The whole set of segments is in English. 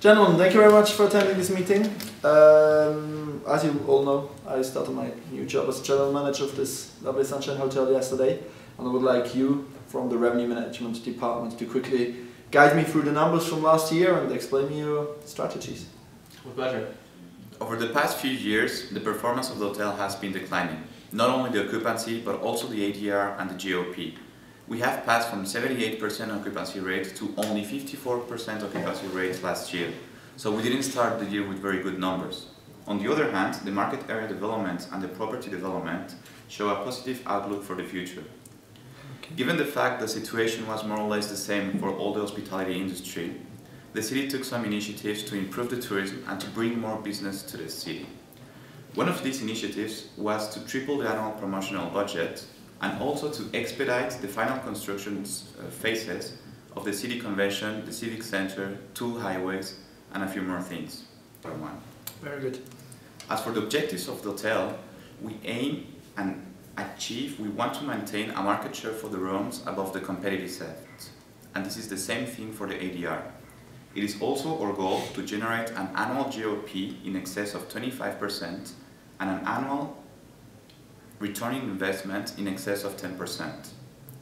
Gentlemen, thank you very much for attending this meeting. As you all know, I started my new job as general manager of this lovely Sunshine Hotel yesterday, and I would like you from the revenue management department to quickly guide me through the numbers from last year and explain me your strategies. With pleasure. Over the past few years, the performance of the hotel has been declining. Not only the occupancy, but also the ADR and the GOP. We have passed from 78% occupancy rate to only 54% occupancy rate last year. So we didn't start the year with very good numbers. On the other hand, the market area development and the property development show a positive outlook for the future. Given the fact the situation was more or less the same for all the hospitality industry, the city took some initiatives to improve the tourism and to bring more business to the city. One of these initiatives was to triple the annual promotional budget and also to expedite the final construction phases of the city convention, the civic center, 2 highways, and a few more things. Very good. As for the objectives of the hotel, we aim and achieve, we want to maintain a market share for the rooms above the competitive set. And this is the same thing for the ADR. It is also our goal to generate an annual GOP in excess of 25% and an annual return on investment in excess of 10%.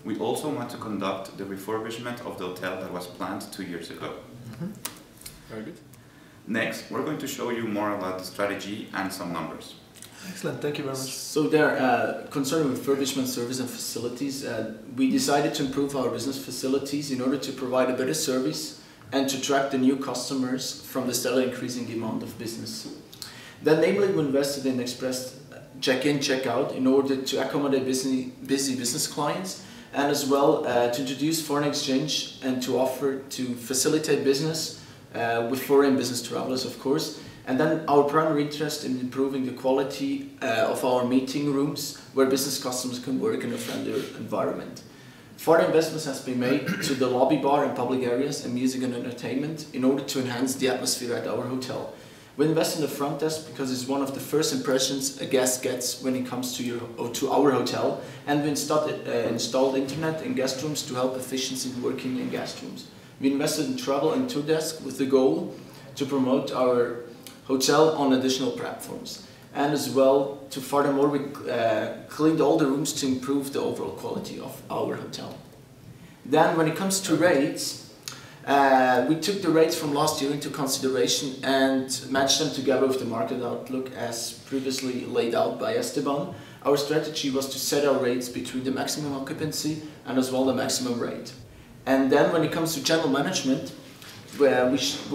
We also want to conduct the refurbishment of the hotel that was planned 2 years ago. Very good. Next, we're going to show you more about the strategy and some numbers. Excellent, thank you very much. So there, concerning refurbishment service and facilities, we decided to improve our business facilities in order to provide a better service and to attract the new customers from the steadily increasing demand of business. Then namely we invested in express check-in, check-out in order to accommodate busy business clients and as well to introduce foreign exchange and to offer to facilitate business with foreign business travelers, of course. And then our primary interest in improving the quality of our meeting rooms where business customers can work in a friendly environment. Further investments has been made to the lobby bar and public areas and music and entertainment in order to enhance the atmosphere at our hotel. We invest in the front desk because it's one of the first impressions a guest gets when he comes to our hotel, and we installed internet in guest rooms to help efficiency in working in guest rooms. We invested in travel and tour desk with the goal to promote our hotel on additional platforms. And as well, to furthermore, we cleaned all the rooms to improve the overall quality of our hotel. Then when it comes to rates, we took the rates from last year into consideration and matched them together with the market outlook as previously laid out by Esteban. Our strategy was to set our rates between the maximum occupancy and as well the maximum rate. And then when it comes to channel management, we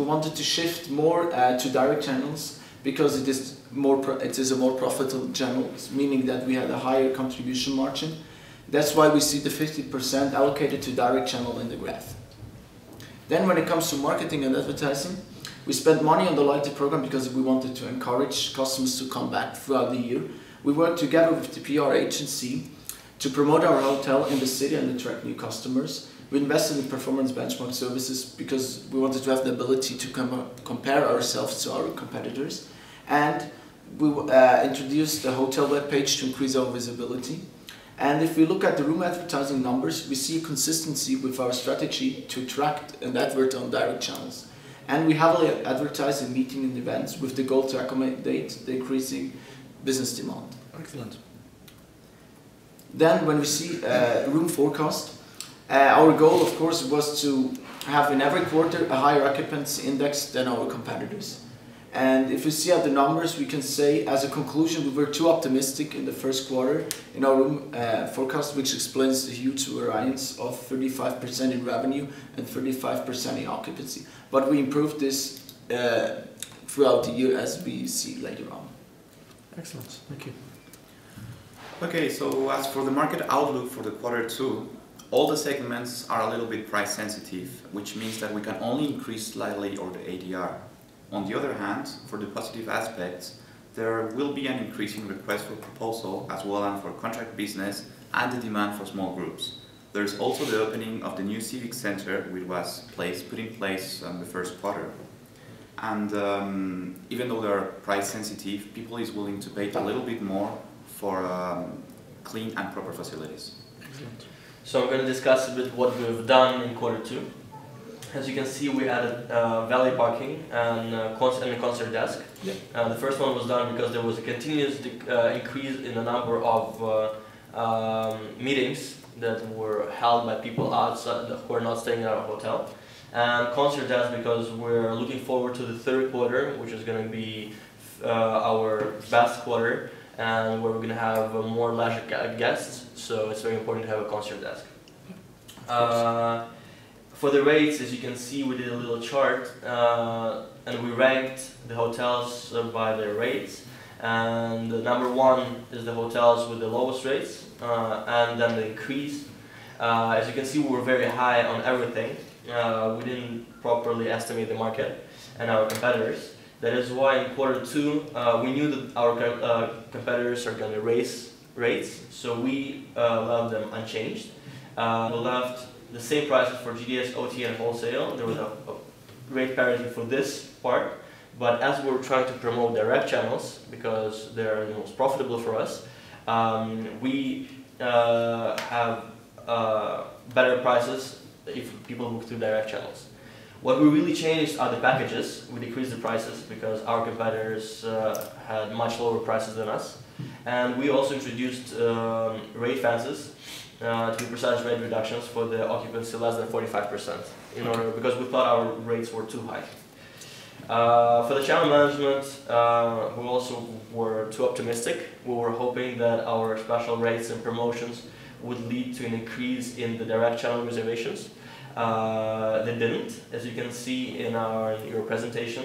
wanted to shift more to direct channels because it is a more profitable channel, meaning that we had a higher contribution margin. That's why we see the 50% allocated to direct channel in the graph. Then when it comes to marketing and advertising, we spent money on the loyalty program because we wanted to encourage customers to come back throughout the year. We worked together with the PR agency to promote our hotel in the city and attract new customers. We invested in performance benchmark services because we wanted to have the ability to compare ourselves to our competitors. And we introduced the hotel webpage to increase our visibility. And if we look at the room advertising numbers, we see a consistency with our strategy to attract and advert on direct channels. And we heavily advertise in meeting and events with the goal to accommodate the increasing business demand. Excellent. Then when we see room forecast, our goal of course was to have in every quarter a higher occupancy index than our competitors. And if we see at the numbers, we can say as a conclusion we were too optimistic in the first quarter in our room forecast, which explains the huge variance of 35% in revenue and 35% in occupancy. But we improved this throughout the year as we see later on. Excellent, thank you. Okay, so as for the market outlook for the Q2, all the segments are a little bit price sensitive, which means that we can only increase slightly our ADR. On the other hand, for the positive aspects, there will be an increasing request for proposal as well as for contract business and the demand for small groups. There is also the opening of the new civic center, which was put in place in the first quarter. And even though they are price sensitive, people is willing to pay a little bit more for clean and proper facilities. Excellent. So I'm going to discuss a bit what we've done in Q2. As you can see, we added valet parking and a concert desk. Yeah. The first one was done because there was a continuous increase in the number of meetings that were held by people outside who are not staying at our hotel. And concert desk because we're looking forward to the third quarter, which is going to be our best quarter, and where we're going to have more leisure guests. So it's very important to have a concert desk. For the rates, as you can see, we did a little chart, and we ranked the hotels by their rates. And number one is the hotels with the lowest rates, and then the increase. As you can see, we were very high on everything. We didn't properly estimate the market and our competitors. That is why in quarter two, we knew that our competitors are going to raise rates, so we left them unchanged. We left the same prices for GDS, OT, and wholesale. There was a rate parity for this part, but as we're trying to promote direct channels, because they're the most profitable for us, we have better prices if people book through direct channels. What we really changed are the packages. We decreased the prices because our competitors had much lower prices than us. And we also introduced rate fences to be percentage rate reductions for the occupancy less than 45%, because we thought our rates were too high. For the channel management, we also were too optimistic. We were hoping that our special rates and promotions would lead to an increase in the direct channel reservations. They didn't, as you can see in your presentation.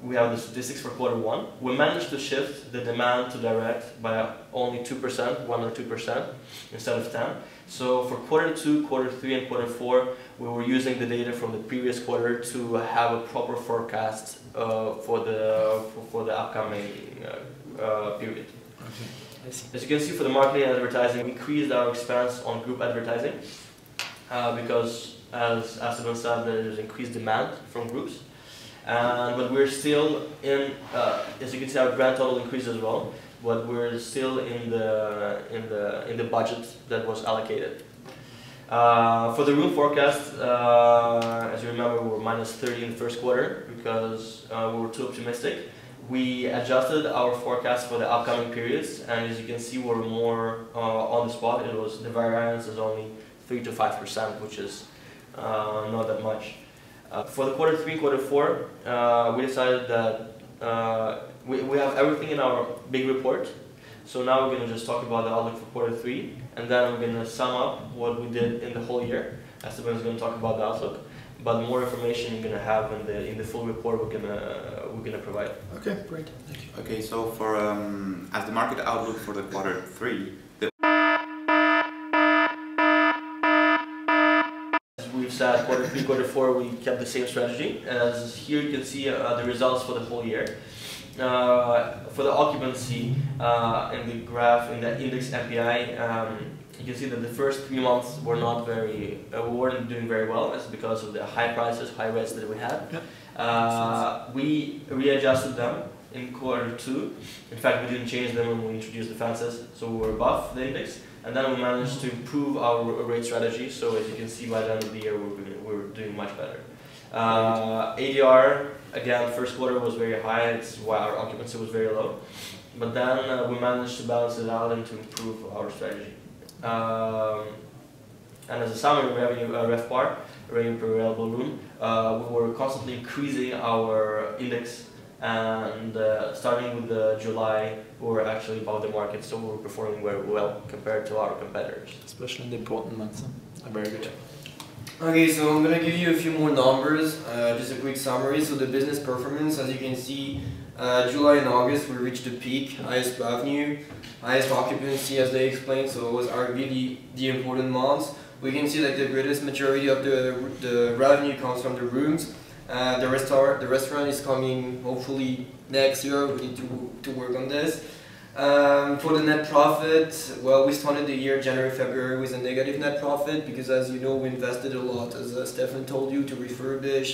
We have the statistics for quarter one. We managed to shift the demand to direct by only 2%, 1 or 2%, instead of 10. So for quarter two, quarter three, and quarter four, we were using the data from the previous quarter to have a proper forecast for the upcoming period. Okay. As you can see, for the marketing and advertising, we increased our expense on group advertising because, as Esteban said, there is increased demand from groups. But we're still in, as you can see, our grand total increased as well, but we're still in the budget that was allocated. For the room forecast, as you remember, we were -30 in the first quarter because we were too optimistic. We adjusted our forecast for the upcoming periods, and as you can see, we're more on the spot. The variance is only 3 to 5%, which is not that much. For the quarter three, quarter four, we decided that we have everything in our big report. So now we're going to just talk about the outlook for quarter three, and then we're going to sum up what we did in the whole year. Esteban is going to talk about the outlook, but more information you're going to have in the full report we're going to provide. Okay, great. Thank you. Okay, so for as the market outlook for the quarter three, We've said quarter three, quarter four, we kept the same strategy. As here you can see the results for the whole year. For the occupancy in the graph, in the index MPI, you can see that the first 3 months were not we weren't doing very well. That's because of the high prices, high rates that we had. Yeah. We readjusted them in quarter two. In fact, we didn't change them when we introduced the fences, so we were above the index. And then we managed to improve our rate strategy, so as you can see by the end of the year we were doing much better. ADR, again, first quarter was very high, it's why our occupancy was very low. But then we managed to balance it out and to improve our strategy. And as a summary revenue, RevPAR, revenue per available room, we were constantly increasing our index. And starting with July, we were actually above the market, so we were performing very well compared to our competitors. Especially in the important months. Very good. Okay, so I'm gonna give you a few more numbers, just a quick summary. So the business performance, as you can see, July and August we reached the peak, highest revenue, highest occupancy as they explained, so it was arguably the important months. We can see that the greatest majority of the revenue comes from the rooms. The restaurant is coming hopefully next year. We need to work on this. For the net profit, well, we started the year January, February with a negative net profit because, as you know, we invested a lot, as Stefan told you, to refurbish,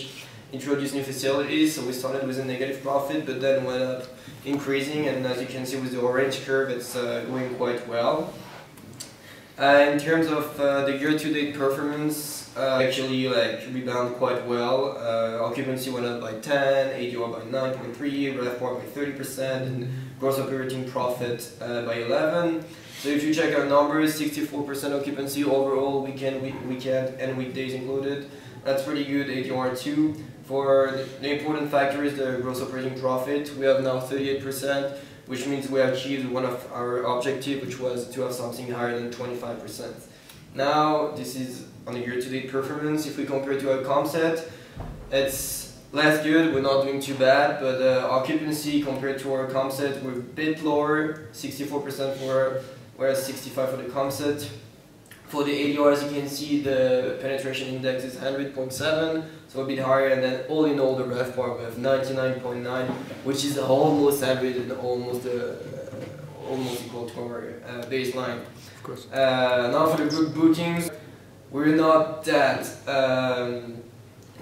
introduce new facilities. So we started with a negative profit, but then went up increasing, and as you can see with the orange curve, it's going quite well. In terms of the year-to-date performance, actually like rebound quite well. Occupancy went up by 10, ADR by 9.3, RevPAR by 30%, and gross operating profit by 11. So if you check our numbers, 64% occupancy overall, weekend and weekdays included. That's pretty good. ADR too. For the important factor is the gross operating profit. We have now 38%. Which means we achieved one of our objectives, which was to have something higher than 25%. Now, this is on a year-to-date performance. If we compare to our comp set, it's less good, we're not doing too bad, but occupancy compared to our comp set, we're a bit lower, 64% whereas 65% for the comp set. For the ADR, as you can see, the penetration index is 100.7, so a bit higher, and then all in all, the RevPAR we have 99.9, which is almost average and almost equal to our baseline. Of course. Now for the group bookings, we're not that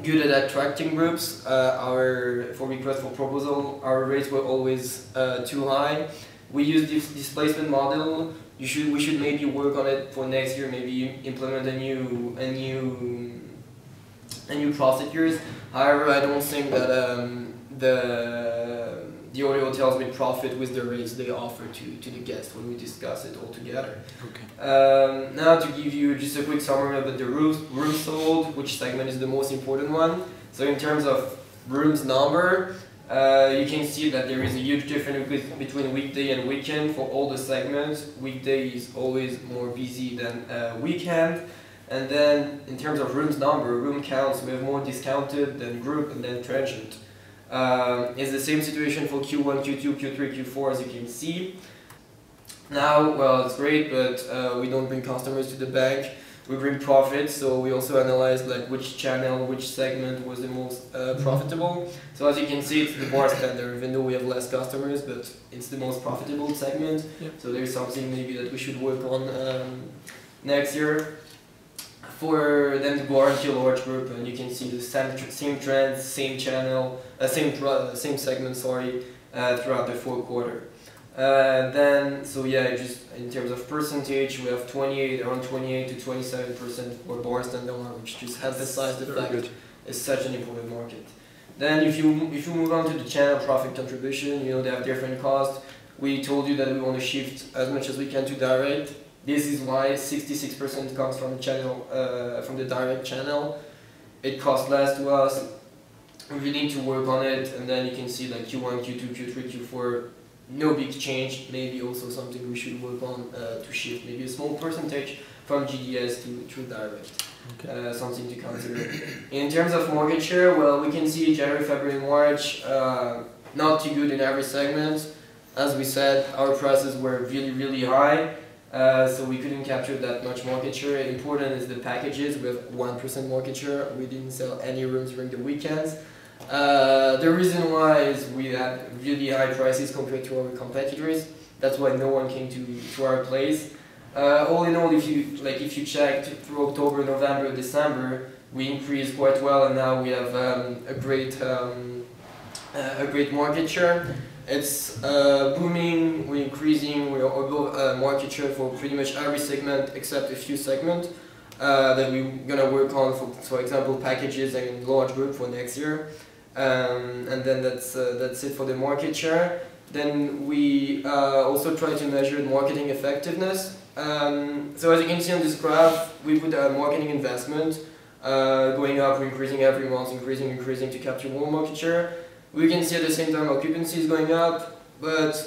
good at attracting groups. For request for proposal, our rates were always too high. We use this displacement model. We should maybe work on it for next year. Maybe implement a new procedures. However, I don't think that the other hotels will profit with the rates they offer to the guests when we discuss it all together. Okay. Now to give you just a quick summary about the rooms sold, which segment is the most important one. So in terms of rooms number, you can see that there is a huge difference between weekday and weekend for all the segments. Weekday is always more busy than weekend. And then in terms of rooms number, room counts, we have more discounted than group and then transient. It's the same situation for Q1, Q2, Q3, Q4 as you can see. Now, well, it's great, but we don't bring customers to the bank. We bring profit, so we also analyze like which channel, which segment was the most profitable. So as you can see, it's the bar standard, even though we have less customers, but it's the most profitable segment. Yep. So there's something maybe that we should work on next year. For them to go into a large group, and you can see the same trends, same channel, same segment, sorry, throughout the fourth quarter. So yeah, just in terms of percentage, we have around 28 to 27% for bar standalone, which just emphasizes the fact that it's such an important market. Then if you move on to the channel profit contribution, you know they have different costs. We told you that we want to shift as much as we can to direct. This is why 66% comes from the channel, from the direct channel. It costs less to us. We really need to work on it, and then you can see like Q1, Q2, Q3, Q4. No big change, maybe also something we should work on to shift maybe a small percentage from GDS to direct. Okay. Something to consider. In terms of market share, well, we can see January, February, March, not too good in every segment. As we said, our prices were really, really high, so we couldn't capture that much market share. Important is the packages. We have 1% market share. We didn't sell any rooms during the weekends. The reason why is we had really high prices compared to our competitors. That's why no one came to our place. All in all, if you checked through October, November, December, we increased quite well, and now we have a great market share. It's booming. We're increasing. We're above market share for pretty much every segment except a few segments that we're gonna work on. For example, packages and large group for next year. And then that's it for the market share. Then we also try to measure marketing effectiveness. So as you can see on this graph, we put a marketing investment going up, we're increasing every month, increasing to capture more market share. We can see at the same time occupancy is going up, but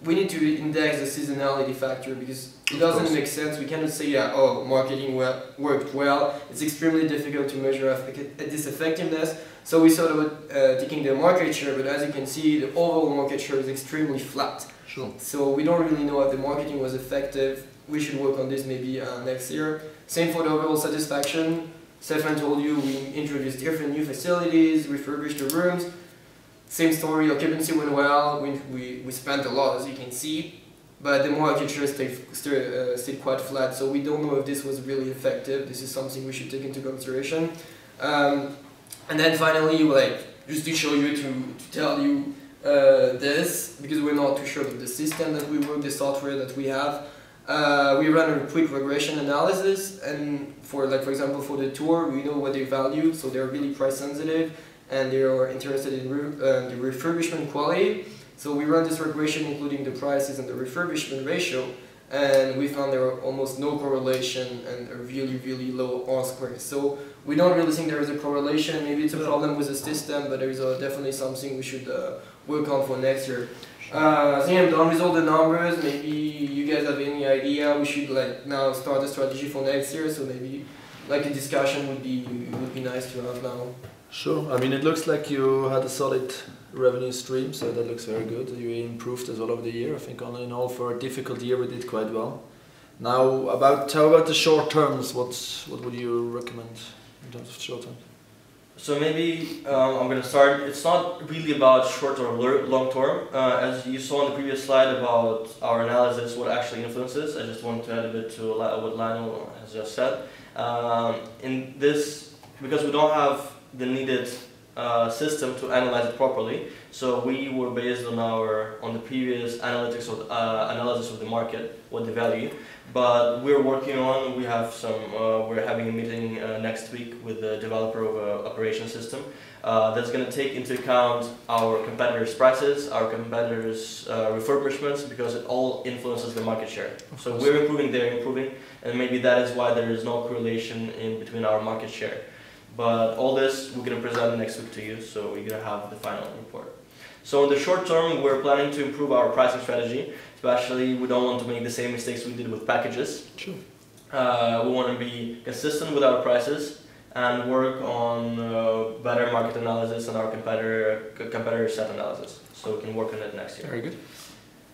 we need to index the seasonality factor because it doesn't make sense. We cannot say, yeah, oh, marketing worked well. It's extremely difficult to measure this effectiveness. So we sort of taking the market share, but as you can see, the overall market share is extremely flat. Sure. So we don't really know if the marketing was effective. We should work on this maybe next year. Same for the overall satisfaction. Stefan told you we introduced different new facilities, refurbished the rooms. Same story, occupancy went well. We spent a lot, as you can see, but the market share stayed quite flat. So we don't know if this was really effective. This is something we should take into consideration. And then finally, just to show you, to tell you this, because we're not too sure of the system that we work, the software that we have. We run a quick regression analysis, and for example for the tour, we know what they value, so they're really price sensitive, and they are interested in the refurbishment quality. So we run this regression including the prices and the refurbishment ratio, and we found there are almost no correlation and a really low R-square. So we don't really think there is a correlation. Maybe it's a problem with the system, but there is definitely something we should work on for next year. I think I'm done with all the numbers. Maybe you guys have any idea we should now start a strategy for next year. So maybe a discussion would be nice to have now. Sure. I mean, it looks like you had a solid revenue stream, so that looks very good. You improved as well over the year. I think all in all, for a difficult year, we did quite well. Now, how about the short terms? What would you recommend in terms of short term? So maybe I'm going to start. It's not really about short or long term. As you saw on the previous slide about our analysis, what actually influences. I just want to add a bit to what Lionel has just said. In this, because we don't have the needed system to analyze it properly, so we were based on the previous analytics or analysis of the market, what they value. But we're working on. We have we're having a meeting next week with the developer of an operation system that's going to take into account our competitors' prices, our competitors' refurbishments, because it all influences the market share. So we're improving, they're improving, and maybe that is why there is no correlation in between our market share. But all this we're going to present next week to you, so we're going to have the final report. So in the short term, we're planning to improve our pricing strategy. Especially, we don't want to make the same mistakes we did with packages. Sure. We want to be consistent with our prices and work on better market analysis and our competitor set analysis, so we can work on it next year. Very good.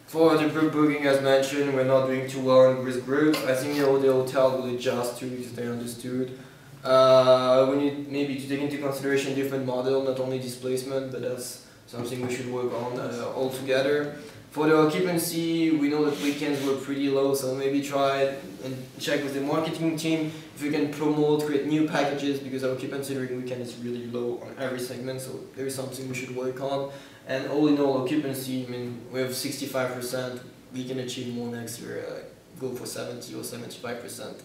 For the group booking, as mentioned, we're not doing too well with group. I think the hotel will adjust to because they understood. We need maybe to take into consideration different model, not only displacement, but that's something we should work on all together. For the occupancy, we know that weekends were pretty low, so maybe try and check with the marketing team if we can create new packages, because our occupancy during weekend is really low on every segment, so there is something we should work on. And all in all, occupancy, I mean, we have 65%, we can achieve more next year, go for 70 or 75%.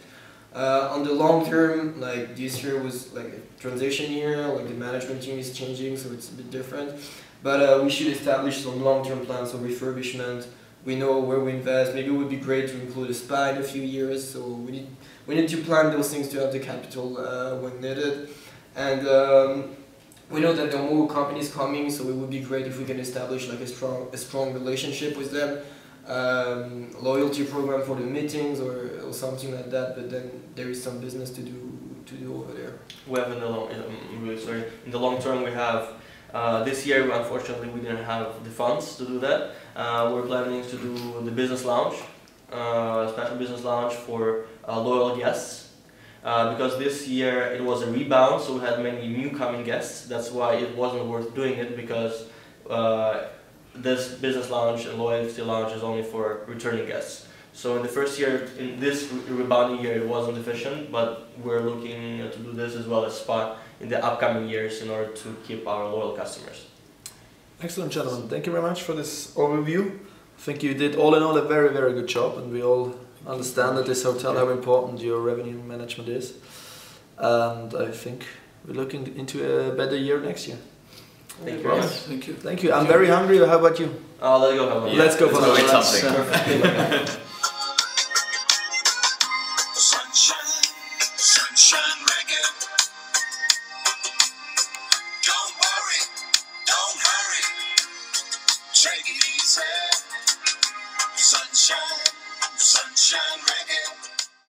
On the long term, this year was a transition year, the management team is changing, so it's a bit different. But we should establish some long-term plans for refurbishment. We know where we invest. Maybe it would be great to include a spa in a few years. So we need to plan those things to have the capital when needed. And we know that there are more companies coming, so it would be great if we can establish a strong relationship with them. Loyalty program for the meetings or something like that. But then there is some business to do over there. We have in the long term we have. This year, unfortunately, we didn't have the funds to do that. We're planning to do the business lounge, special business lounge for loyal guests. Because this year it was a rebound, so we had many new coming guests. That's why it wasn't worth doing it, because this business lounge and loyalty lounge is only for returning guests. So in the first year, in this rebounding year, it wasn't efficient, but we're looking to do this as well as spa in the upcoming years in order to keep our loyal customers. Excellent, gentlemen. Thank you very much for this overview. I think you did all in all a very, very good job, and we all understand at this hotel how important your revenue management is. And I think we're looking into a better year next year. Thank you very much. Thank you. Thank you. I'm very hungry. How about you? Let's go have one. Let's go for eat lunch. something. Sunshine reggae. Don't worry, don't hurry. Take it easy. Sunshine reggae.